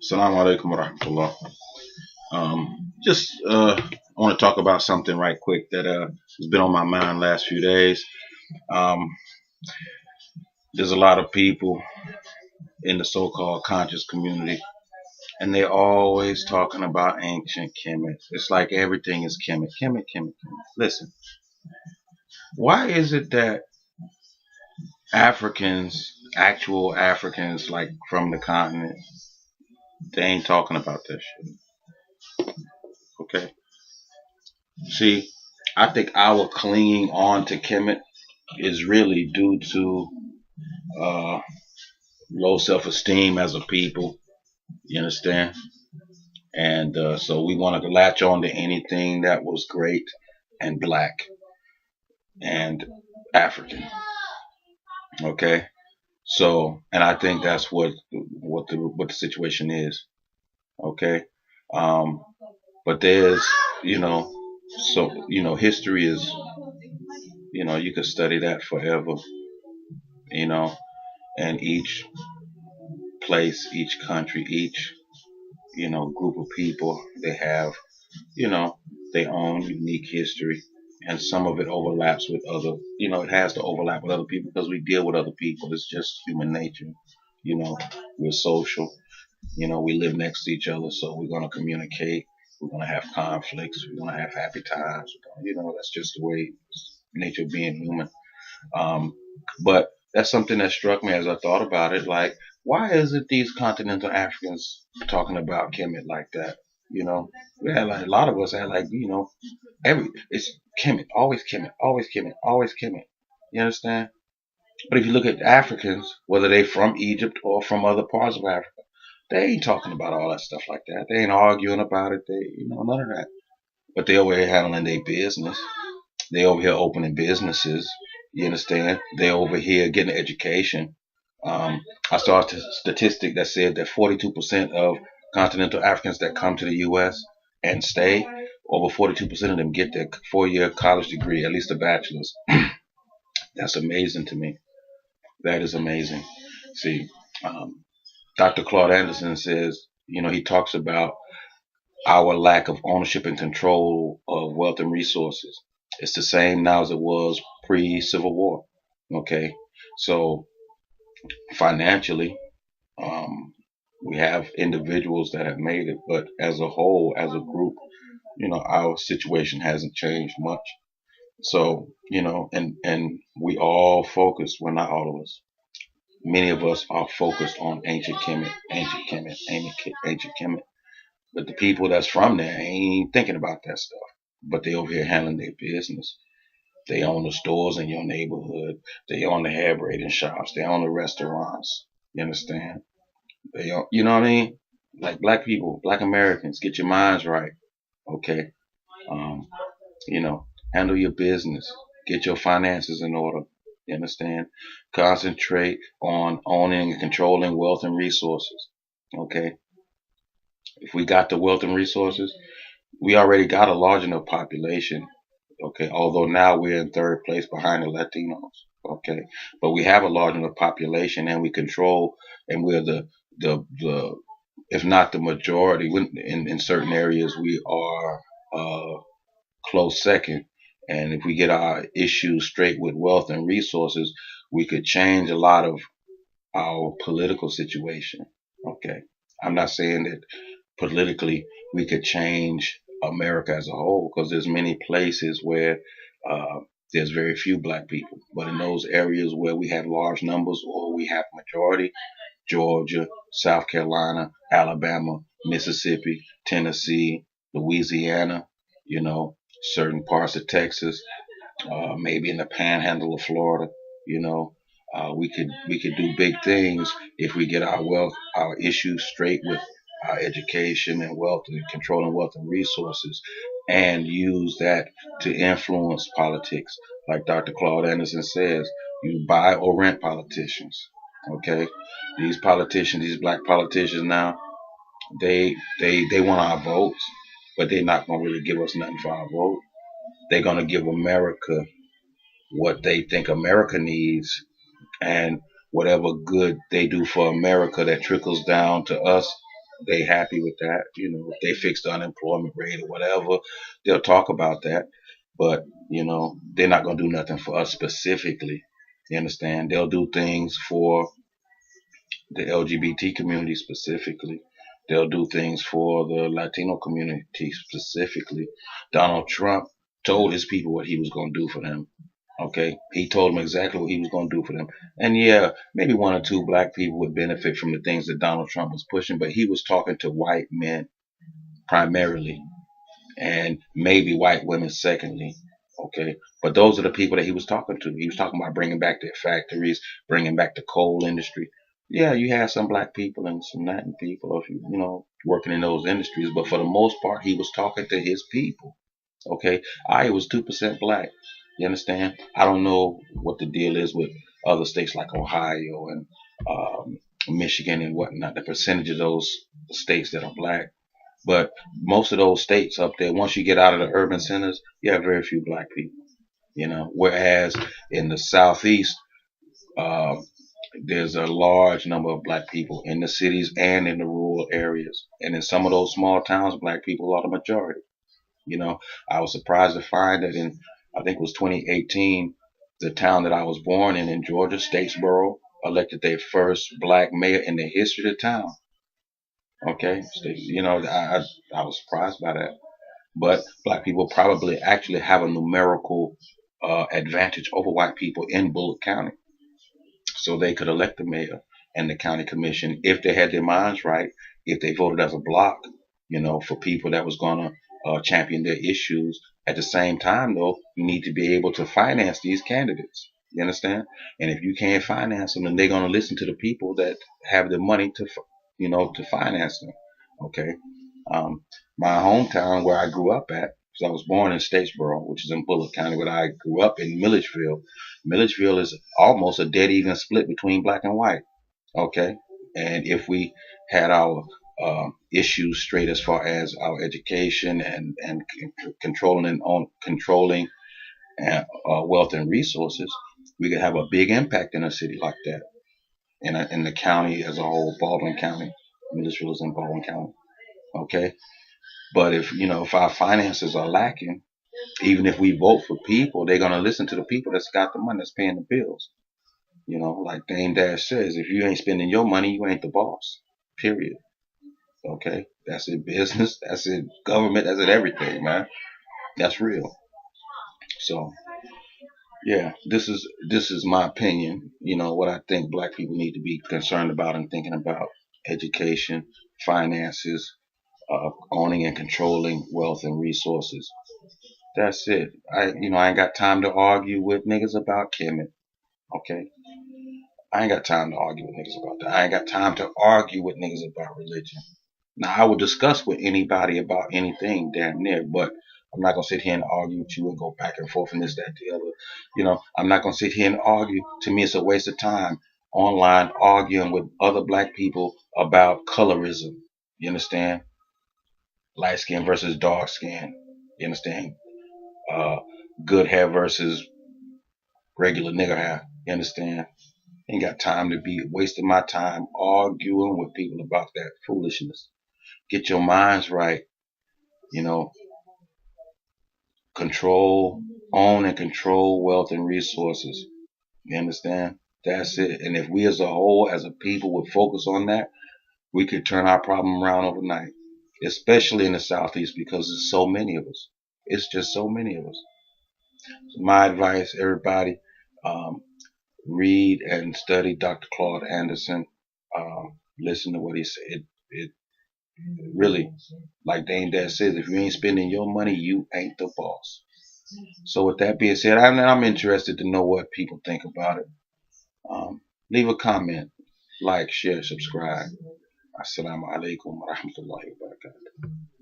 Assalamu alaikum wa rahmatullah. Just I want to talk about something right quick that has been on my mind last few days. Um, there's a lot of people in the so-called conscious community, and they're always talking about ancient kemet. It's like everything is kemet, kemet, kemet, kemet. Listen, why is it that Africans, actual Africans, like from the continent, they ain't talking about that shit? Okay. See, I think our clinging on to Kemet is really due to uh, low self-esteem as a people. You understand? And so we want to latch on to anything that was great and black and African. Okay. So, and I think that's what the situation is. Okay. Um, but there's, you know, history is, you could study that forever. You know, and each place, each country, each group of people, they have you know their own unique history, and some of it overlaps with other. It has to overlap with other people because we deal with other people. It's just human nature. You know, we're social. We live next to each other, so we're gonna communicate. We're gonna have conflicts. We're gonna have happy times. That's just the way nature of being human. Um, but that's something that struck me as I thought about it. Like, why is it these continental Africans talking about Kemet like that? We had like a lot of us had like it's Kemet, always Kemet, always Kemet, always Kemet. You understand? But if you look at Africans, whether they from Egypt or from other parts of Africa, they ain't talking about all that stuff like that. They ain't arguing about it. They none of that. But they over here handling their business. They over here opening businesses. You understand? They over here getting an education. I saw a statistic that said that 42% of continental Africans that come to the U.S. and stay, over 42% of them get their 4-year college degree, at least a bachelor's. That's amazing to me. That is amazing. See, um, Dr. Claude Anderson says, he talks about our lack of ownership and control of wealth and resources. It's the same now as it was pre-Civil War. Okay, so financially, um, we have individuals that have made it, but as a whole, as a group, our situation hasn't changed much. So, and we all focus. Well, not all of us. Many of us are focused on ancient Kemet, ancient Kemet, ancient Kemet. But the people that's from there ain't thinking about that stuff. But they over here handling their business. They own the stores in your neighborhood. They own the hair braiding shops. They own the restaurants. You understand? They own, you know what I mean? Like black people, black Americans, get your minds right. Okay. Um, you know, handle your business. Get your finances in order. You understand? Concentrate on owning and controlling wealth and resources. Okay. If we got the wealth and resources, we already got a large enough population. Okay, although now we're in third place behind the Latinos. Okay, but we have a large enough population, and we control, and we're the if not the majority in certain areas, we are close second. And if we get our issues straight with wealth and resources, we could change a lot of our political situation. Okay, I'm not saying that politically we could change America as a whole because there's many places where uh, there's very few black people. But in those areas where we have large numbers or we have majority, Georgia, South Carolina, Alabama, Mississippi, Tennessee, Louisiana, certain parts of Texas, maybe in the panhandle of Florida, you know, we could do big things if we get our issues straight with our education and wealth and controlling wealth and resources, and use that to influence politics. Like Dr. Claude Anderson says, you buy or rent politicians. Okay, these politicians, these black politicians now, they want our votes, but they're not gonna really give us nothing for our vote. They're gonna give America what they think America needs, and whatever good they do for America that trickles down to us, they happy with that. If they fix the unemployment rate or whatever, they'll talk about that. But, they're not going to do nothing for us specifically. You understand? They'll do things for the LGBT community specifically. They'll do things for the Latino community specifically. Donald Trump told his people what he was going to do for them. Okay, he told them exactly what he was going to do for them. And yeah, maybe one or two black people would benefit from the things that Donald Trump was pushing, but he was talking to white men primarily, and maybe white women secondly. Okay, but those are the people that he was talking to. He was talking about bringing back their factories, bringing back the coal industry. Yeah, you have some black people and some Latin people, if working in those industries, but for the most part, he was talking to his people. Okay, I was 2% black. You understand? I don't know what the deal is with other states like Ohio and Michigan and whatnot. The percentage of those states that are black, but most of those states up there, once you get out of the urban centers, you have very few black people. Whereas in the southeast, uh, there's a large number of black people in the cities and in the rural areas, and in some of those small towns, black people are the majority. You know, I was surprised to find that I think it was 2018, the town that I was born in Georgia, Statesboro, elected their first black mayor in the history of the town. Okay, so, I was surprised by that. But black people probably actually have a numerical advantage over white people in Bullock County, so they could elect the mayor and the county commission if they had their minds right, if they voted as a block, for people that was going to champion their issues. At the same time, though, you need to be able to finance these candidates. You understand? And if you can't finance them, then they're going to listen to the people that have the money to finance them. Okay. Um, my hometown where I grew up at, because I was born in Statesboro, which is in Bullock County, but I grew up in Milledgeville. Milledgeville is almost a dead even split between black and white. Okay, and if we had our issues straight as far as our education and controlling wealth and resources, we could have a big impact in a city like that, in the county as a whole, Baldwin County. Milledgeville is in Baldwin County. Okay, but if our finances are lacking, even if we vote for people, they're gonna listen to the people that's got the money, that's paying the bills. Like Dame Dash says, if you ain't spending your money, you ain't the boss. Period. Okay, that's it. Business. That's it. Government. That's it. Everything, man. That's real. So yeah, this is my opinion. What I think black people need to be concerned about and thinking about: education, finances, owning and controlling wealth and resources. That's it. I ain't got time to argue with niggas about kemet. Okay, I ain't got time to argue with niggas about that. I ain't got time to argue with niggas about religion. Now, I will discuss with anybody about anything damn near, but I'm not gonna sit here and argue with you and go back and forth and this, that, the other. I'm not gonna sit here and argue. To me, it's a waste of time online arguing with other black people about colorism. You understand? Light skin versus dark skin. You understand? Uh, good hair versus regular nigger hair. You understand? Ain't got time to be wasting my time arguing with people about that foolishness. Get your minds right. You know, control, own and control wealth and resources. You understand? That's it. And if we as a whole, as a people, would focus on that, we could turn our problem around overnight. Especially in the Southeast because there's so many of us. It's just so many of us. So my advice, everybody, um, read and study Dr. Claude Anderson. Listen to what he said. It really, like Dame Dad says, if you ain't spending your money, you ain't the boss. So with that being said, I'm interested to know what people think about it. Leave a comment, like, share, subscribe. Assalamu alaikum wa rahmatullahi wa barakatuh.